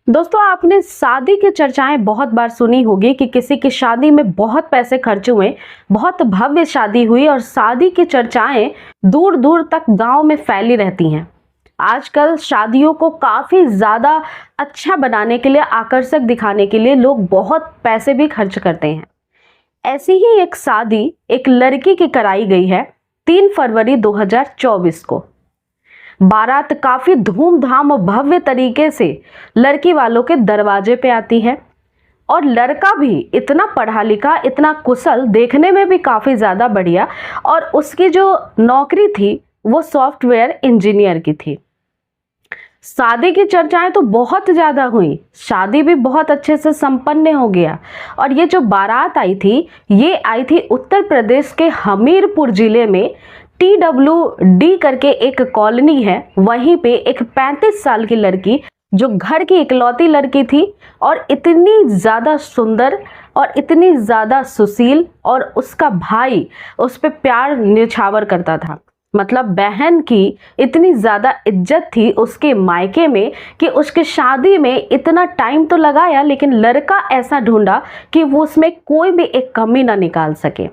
दोस्तों, आपने शादी की चर्चाएं बहुत बार सुनी होगी कि किसी की शादी में बहुत पैसे खर्च हुए, बहुत भव्य शादी हुई और शादी की चर्चाएं दूर दूर तक गांव में फैली रहती हैं। आजकल शादियों को काफी ज्यादा अच्छा बनाने के लिए, आकर्षक दिखाने के लिए लोग बहुत पैसे भी खर्च करते हैं। ऐसी ही एक शादी एक लड़की की कराई गई है 3 फरवरी 2024 को। बारात काफी धूमधाम और भव्य तरीके से लड़की वालों के दरवाजे पे आती है और लड़का भी इतना पढ़ा लिखा, इतना कुशल, देखने में भी काफी ज्यादा बढ़िया, और उसकी जो नौकरी थी वो सॉफ्टवेयर इंजीनियर की थी। शादी की चर्चाएं तो बहुत ज्यादा हुई, शादी भी बहुत अच्छे से संपन्न हो गया। और ये जो बारात आई थी, ये आई थी उत्तर प्रदेश के हमीरपुर जिले में TWD करके एक कॉलोनी है। वहीं पे एक 35 साल की लड़की, जो घर की इकलौती लड़की थी और इतनी ज़्यादा सुंदर और इतनी ज़्यादा सुशील, और उसका भाई उस पर प्यार न्यौछावर करता था। मतलब बहन की इतनी ज़्यादा इज्जत थी उसके मायके में कि उसके शादी में इतना टाइम तो लगाया, लेकिन लड़का ऐसा ढूंढा कि वो उसमें कोई भी एक कमी ना निकाल सके।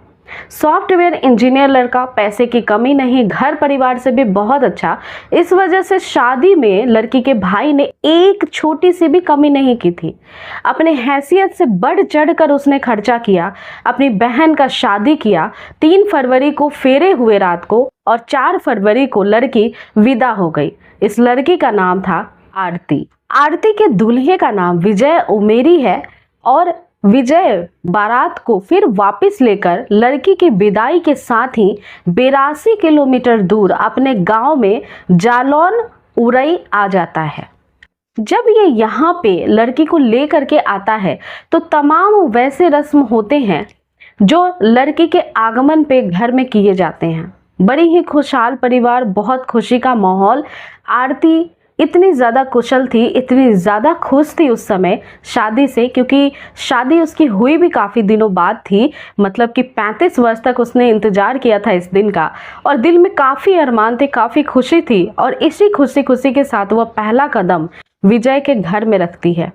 सॉफ्टवेयर इंजीनियर लड़का, पैसे की कमी नहीं, घर परिवार से भी बहुत अच्छा। इस वजह से शादी में लड़की के भाई ने एक छोटी सी भी कमी नहीं की थी। अपने हैसियत से बढ़ चढ़ कर उसने खर्चा किया, अपनी बहन का शादी किया। 3 फरवरी को फेरे हुए रात को, और 4 फरवरी को लड़की विदा हो गई। इस लड़की का नाम था आरती। आरती के दूल्हे का नाम विजय उमेरी है। और विजय बारात को फिर वापस लेकर लड़की की विदाई के साथ ही 82 किलोमीटर दूर अपने गांव में जालौन उरई आ जाता है। जब ये यहाँ पे लड़की को लेकर के आता है तो तमाम वैसे रस्म होते हैं जो लड़की के आगमन पे घर में किए जाते हैं। बड़ी ही खुशहाल परिवार, बहुत खुशी का माहौल। आरती इतनी ज़्यादा कुशल थी, इतनी ज़्यादा खुश थी उस समय शादी से, क्योंकि शादी उसकी हुई भी काफ़ी दिनों बाद थी। मतलब कि 35 वर्ष तक उसने इंतज़ार किया था इस दिन का, और दिल में काफ़ी अरमान थे, काफ़ी खुशी थी। और इसी खुशी खुशी के साथ वह पहला कदम विजय के घर में रखती है।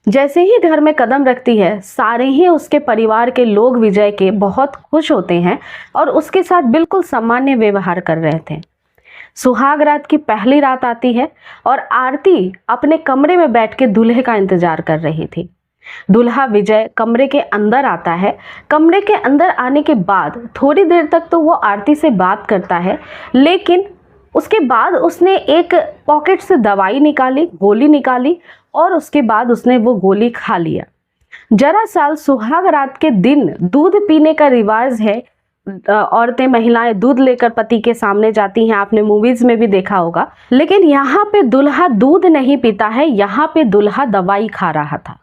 जैसे ही घर में कदम रखती है, सारे ही उसके परिवार के लोग विजय के बहुत खुश होते हैं और उसके साथ बिल्कुल सामान्य व्यवहार कर रहे थे। सुहाग रात की पहली रात आती है और आरती अपने कमरे में बैठ के दूल्हे का इंतजार कर रही थी। दूल्हा विजय कमरे के अंदर आता है। कमरे के अंदर आने के बाद थोड़ी देर तक तो वो आरती से बात करता है, लेकिन उसके बाद उसने एक पॉकेट से दवाई निकाली, गोली निकाली, और उसके बाद उसने वो गोली खा लिया। दरअसल सुहाग रात के दिन दूध पीने का रिवाज है। औरतें, महिलाएं दूध लेकर पति के सामने जाती हैं, आपने मूवीज में भी देखा होगा। लेकिन यहाँ पे दुल्हा दूध नहीं पीता है, यहाँ पे दुल्हा दवाई खा रहा था।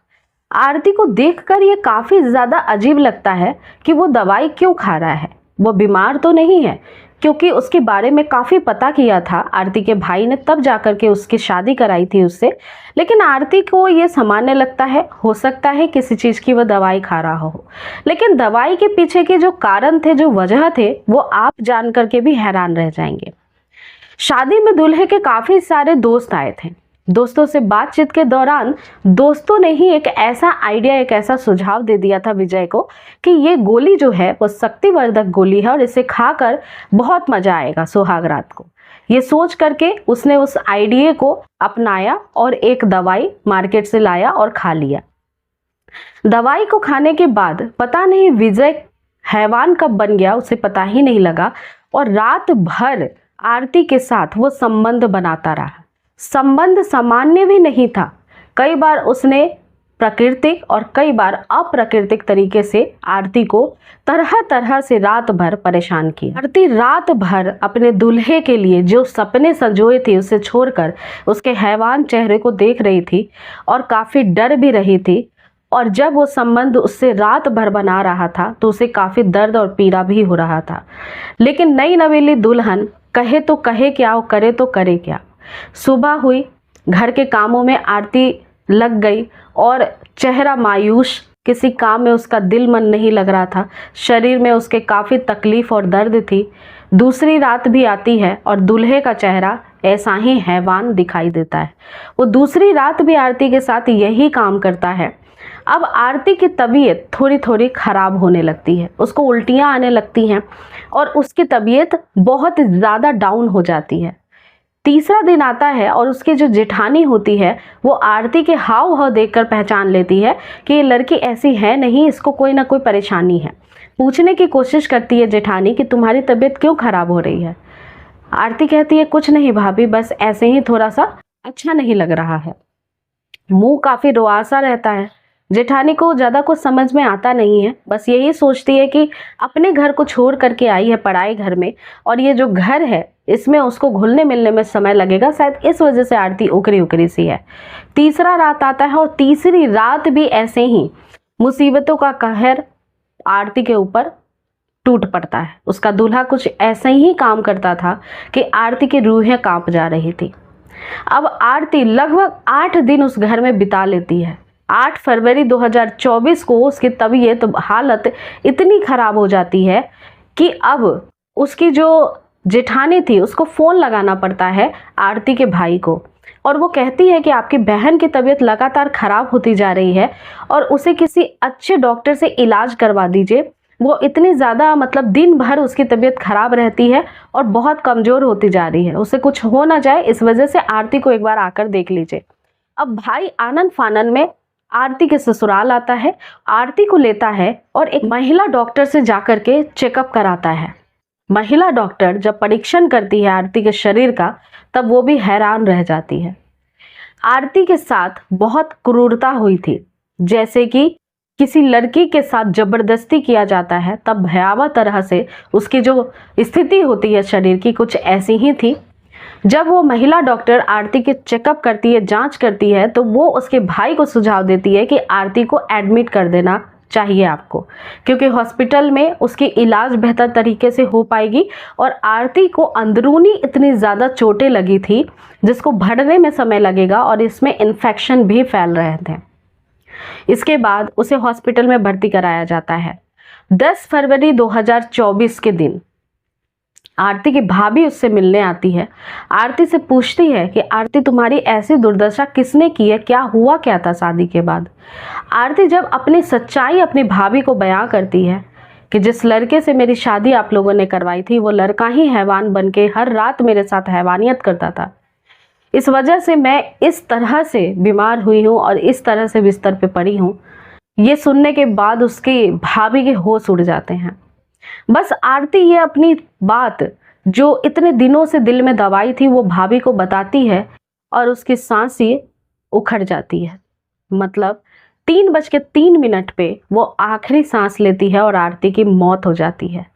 आरती को देखकर ये काफी ज्यादा अजीब लगता है कि वो दवाई क्यों खा रहा है। वो बीमार तो नहीं है, क्योंकि उसके बारे में काफ़ी पता किया था आरती के भाई ने, तब जाकर के उसकी शादी कराई थी उससे। लेकिन आरती को ये सामान्य लगता है, हो सकता है किसी चीज़ की वह दवाई खा रहा हो। लेकिन दवाई के पीछे के जो कारण थे, जो वजह थे, वो आप जान करके भी हैरान रह जाएंगे। शादी में दूल्हे के काफ़ी सारे दोस्त आए थे। दोस्तों से बातचीत के दौरान दोस्तों ने ही एक ऐसा आइडिया, एक ऐसा सुझाव दे दिया था विजय को कि ये गोली जो है वो शक्तिवर्धक गोली है और इसे खाकर बहुत मजा आएगा सुहाग रात को। ये सोच करके उसने उस आइडिया को अपनाया और एक दवाई मार्केट से लाया और खा लिया। दवाई को खाने के बाद पता नहीं विजय हैवान कब बन गया, उसे पता ही नहीं लगा, और रात भर आरती के साथ वो संबंध बनाता रहा। संबंध सामान्य भी नहीं था। कई बार उसने प्राकृतिक और कई बार अप्राकृतिक तरीके से आरती को तरह तरह से रात भर परेशान किया। आरती रात भर अपने दूल्हे के लिए जो सपने संजोए थे उसे छोड़कर उसके हैवान चेहरे को देख रही थी और काफ़ी डर भी रही थी। और जब वो संबंध उससे रात भर बना रहा था तो उसे काफ़ी दर्द और पीड़ा भी हो रहा था। लेकिन नई नवेली दुल्हन कहे तो कहे क्या और करे तो करे क्या। सुबह हुई, घर के कामों में आरती लग गई और चेहरा मायूस, किसी काम में उसका दिल मन नहीं लग रहा था। शरीर में उसके काफ़ी तकलीफ और दर्द थी। दूसरी रात भी आती है और दूल्हे का चेहरा ऐसा ही हैवान दिखाई देता है। वो दूसरी रात भी आरती के साथ यही काम करता है। अब आरती की तबीयत थोड़ी थोड़ी खराब होने लगती है, उसको उल्टियाँ आने लगती हैं और उसकी तबीयत बहुत ज़्यादा डाउन हो जाती है। तीसरा दिन आता है और उसकी जो जेठानी होती है वो आरती के हाव भाव देखकर पहचान लेती है कि ये लड़की ऐसी है नहीं, इसको कोई ना कोई परेशानी है। पूछने की कोशिश करती है जेठानी कि तुम्हारी तबीयत क्यों खराब हो रही है। आरती कहती है कुछ नहीं भाभी, बस ऐसे ही थोड़ा सा अच्छा नहीं लग रहा है। मुंह काफी रुआसा रहता है। जेठानी को ज़्यादा कुछ समझ में आता नहीं है, बस यही सोचती है कि अपने घर को छोड़ करके आई है पराए घर में, और ये जो घर है इसमें उसको घुलने मिलने में समय लगेगा, शायद इस वजह से आरती उकरी उकरी सी है। तीसरा रात आता है और तीसरी रात भी ऐसे ही मुसीबतों का कहर आरती के ऊपर टूट पड़ता है। उसका दूल्हा कुछ ऐसे ही काम करता था कि आरती की रूहें कांप जा रही थी। अब आरती लगभग 8 दिन उस घर में बिता लेती है। 8 फरवरी 2024 को उसकी तबीयत हालत इतनी खराब हो जाती है कि अब उसकी जो जेठानी थी उसको फ़ोन लगाना पड़ता है आरती के भाई को, और वो कहती है कि आपकी बहन की तबीयत लगातार ख़राब होती जा रही है और उसे किसी अच्छे डॉक्टर से इलाज करवा दीजिए। वो इतनी ज़्यादा मतलब दिन भर उसकी तबीयत खराब रहती है और बहुत कमज़ोर होती जा रही है, उसे कुछ हो ना जाए, इस वजह से आरती को एक बार आकर देख लीजिए। अब भाई आनन फानन में आरती के ससुराल आता है, आरती को लेता है और एक महिला डॉक्टर से जाकर के चेकअप कराता है। महिला डॉक्टर जब परीक्षण करती है आरती के शरीर का, तब वो भी हैरान रह जाती है। आरती के साथ बहुत क्रूरता हुई थी, जैसे कि किसी लड़की के साथ जबरदस्ती किया जाता है, तब भयावह तरह से उसकी जो स्थिति होती है शरीर की कुछ ऐसी ही थी। जब वो महिला डॉक्टर आरती के चेकअप करती है, जांच करती है, तो वो उसके भाई को सुझाव देती है कि आरती को एडमिट कर देना चाहिए आपको, क्योंकि हॉस्पिटल में उसकी इलाज बेहतर तरीके से हो पाएगी। और आरती को अंदरूनी इतनी ज़्यादा चोटें लगी थी जिसको बढ़ने में समय लगेगा और इसमें इन्फेक्शन भी फैल रहे थे। इसके बाद उसे हॉस्पिटल में भर्ती कराया जाता है। 10 फरवरी 2024 के दिन आरती की भाभी उससे मिलने आती है। आरती से पूछती है कि आरती तुम्हारी ऐसी दुर्दशा किसने की है, क्या हुआ क्या था शादी के बाद। आरती जब अपनी सच्चाई अपनी भाभी को बयां करती है कि जिस लड़के से मेरी शादी आप लोगों ने करवाई थी वो लड़का ही हैवान बन के हर रात मेरे साथ हैवानियत करता था, इस वजह से मैं इस तरह से बीमार हुई हूँ और इस तरह से बिस्तर पे पड़ी हूँ। ये सुनने के बाद उसकी भाभी के होश उड़ जाते हैं। बस आरती ये अपनी बात जो इतने दिनों से दिल में दबाई थी वो भाभी को बताती है और उसकी सांस ये उखड़ जाती है। मतलब 3:03 पे वो आखिरी सांस लेती है और आरती की मौत हो जाती है।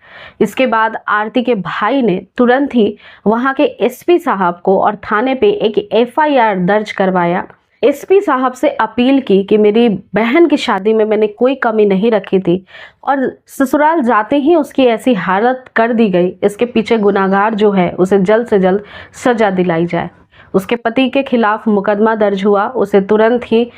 इसके बाद आरती के भाई ने तुरंत ही वहाँ के एसपी साहब को और थाने पे एक एफआईआर दर्ज करवाया। एसपी साहब से अपील की कि मेरी बहन की शादी में मैंने कोई कमी नहीं रखी थी और ससुराल जाते ही उसकी ऐसी हालत कर दी गई, इसके पीछे गुनाहगार जो है उसे जल्द से जल्द सजा दिलाई जाए। उसके पति के खिलाफ मुकदमा दर्ज हुआ, उसे तुरंत ही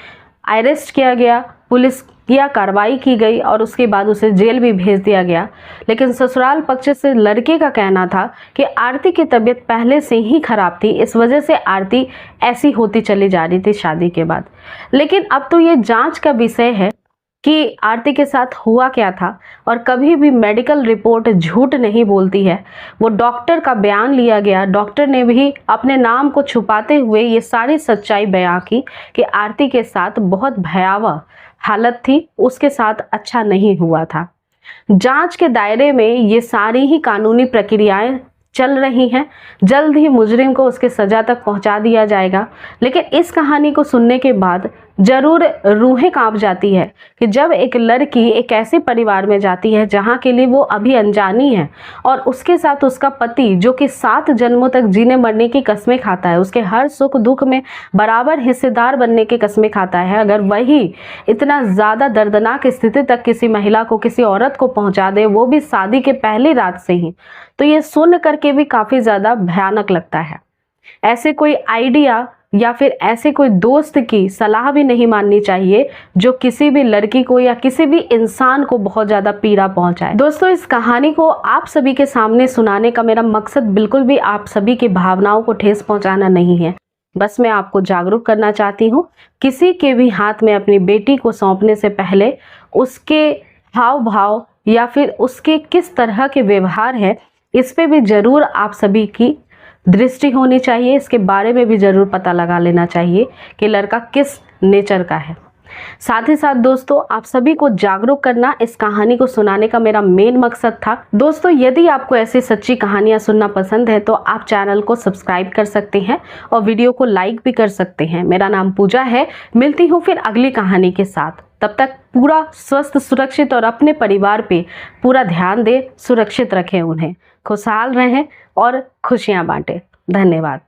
अरेस्ट किया गया, पुलिस किया कार्रवाई की गई और उसके बाद उसे जेल भी भेज दिया गया। लेकिन ससुराल पक्ष से लड़के का कहना था कि आरती की तबीयत पहले से ही खराब थी, इस वजह से आरती ऐसी होती चली जा रही थी शादी के बाद। लेकिन अब तो ये जांच का विषय है कि आरती के साथ हुआ क्या था, और कभी भी मेडिकल रिपोर्ट झूठ नहीं बोलती है। वो डॉक्टर का बयान लिया गया, डॉक्टर ने भी अपने नाम को छुपाते हुए ये सारी सच्चाई बयां की कि आरती के साथ बहुत भयावह हालत थी, उसके साथ अच्छा नहीं हुआ था। जांच के दायरे में ये सारी ही कानूनी प्रक्रियाएं चल रही हैं, जल्द ही मुजरिम को उसके सजा तक पहुंचा दिया जाएगा। लेकिन इस कहानी को सुनने के बाद जरूर रूहें कांप जाती है कि जब एक लड़की एक ऐसे परिवार में जाती है जहां के लिए वो अभी अनजानी है और उसके साथ उसका पति जो कि 7 जन्मों तक जीने मरने की कस्में खाता है, उसके हर सुख दुख में बराबर हिस्सेदार बनने की कस्में खाता है, अगर वही इतना ज़्यादा दर्दनाक स्थिति तक किसी महिला को, किसी औरत को पहुंचा दे, वो भी शादी के पहली रात से ही, तो ये सुन करके भी काफ़ी ज़्यादा भयानक लगता है। ऐसे कोई आइडिया या फिर ऐसे कोई दोस्त की सलाह भी नहीं माननी चाहिए जो किसी भी लड़की को या किसी भी इंसान को बहुत ज़्यादा पीड़ा पहुंचाए। दोस्तों, इस कहानी को आप सभी के सामने सुनाने का मेरा मकसद बिल्कुल भी आप सभी की भावनाओं को ठेस पहुंचाना नहीं है। बस मैं आपको जागरूक करना चाहती हूँ। किसी के भी हाथ में अपनी बेटी को सौंपने से पहले उसके हाव भाव या फिर उसके किस तरह के व्यवहार है, इस पे भी जरूर आप सभी की दृष्टि होनी चाहिए। इसके बारे में भी जरूर पता लगा लेना चाहिए कि लड़का किस नेचर का है। साथ ही साथ दोस्तों, आप सभी को जागरूक करना इस कहानी को सुनाने का मेरा मेन मकसद था। दोस्तों, यदि आपको ऐसी सच्ची कहानियां सुनना पसंद है तो आप चैनल को सब्सक्राइब कर सकते हैं और वीडियो को लाइक भी कर सकते हैं। मेरा नाम पूजा है। मिलती हूँ फिर अगली कहानी के साथ। तब तक पूरा स्वस्थ, सुरक्षित और अपने परिवार पे पूरा ध्यान दें, सुरक्षित रखें उन्हें, खुशहाल रहें और खुशियां बांटें। धन्यवाद।